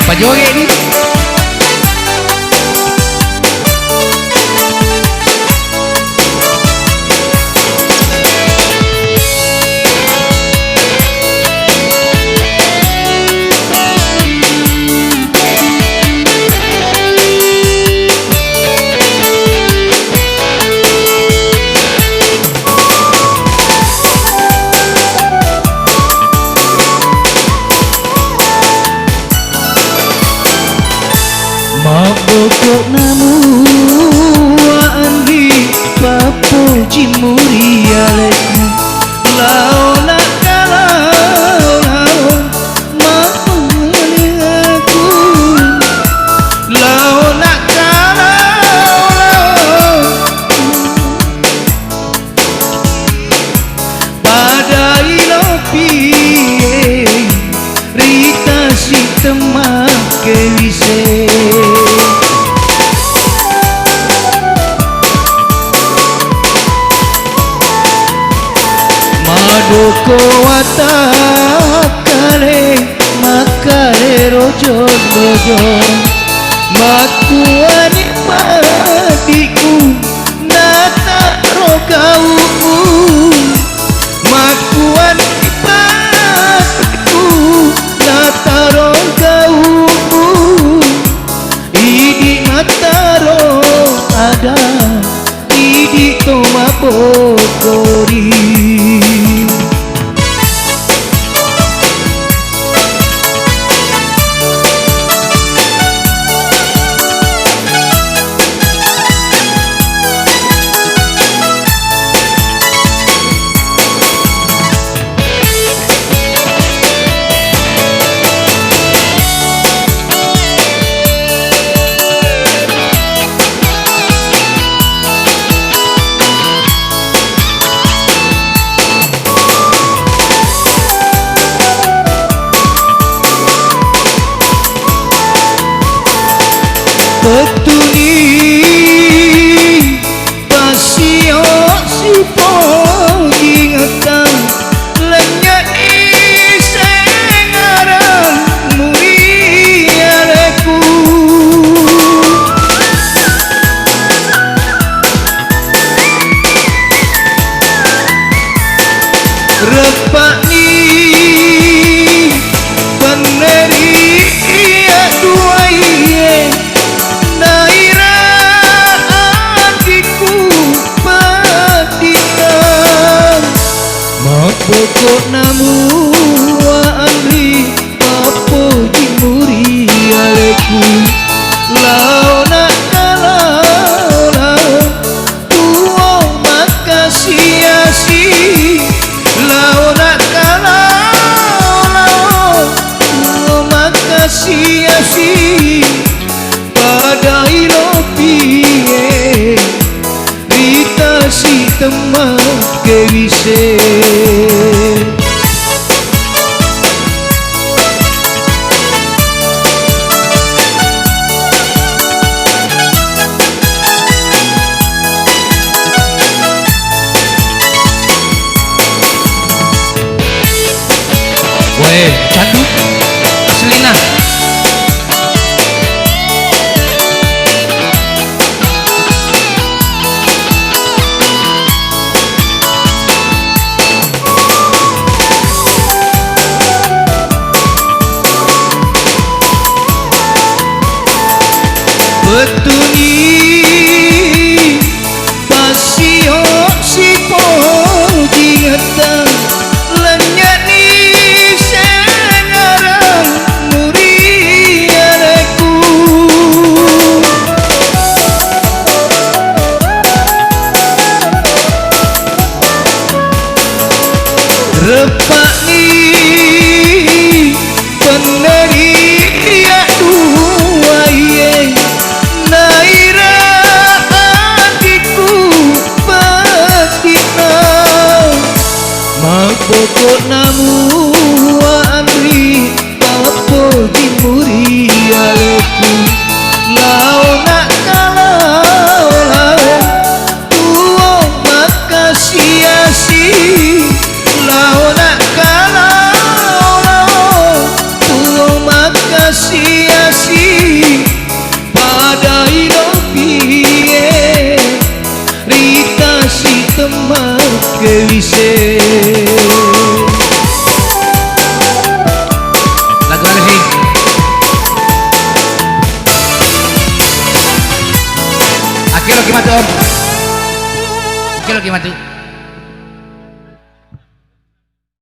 siapa joget ni? Pokok namu andi papo jimuri aleku lao nak kalau mau aku lao nak kalau pada ilopi rita si temak kelise Doko watakale makale rojo makuani matiku nata rokauku makuani matiku nata rokauku idi mataro ada idi toma pokori Petuni pasio si pogi ngetang lenyat di sengaran muri aleku repak ni peneri ia dua iye pokok namu andri papo jimuri aleku lao nak kalau tuo makasih asi lao nak kalau tuo makasih asi pada ilopi rita si teman kewise Weh, candu Selina Petuni pasio si pogi ngetang lenyat di sengaran muri aleku repak ni peneri ia dua iye naira hatiku betina pokok namu andri papo jimuri aleku lao nak kalau tuo makasih asi lao nak kalau tuo makasih dhisik. Lagu halus sih. Akhir lagi matu om. Akhir lagi matu.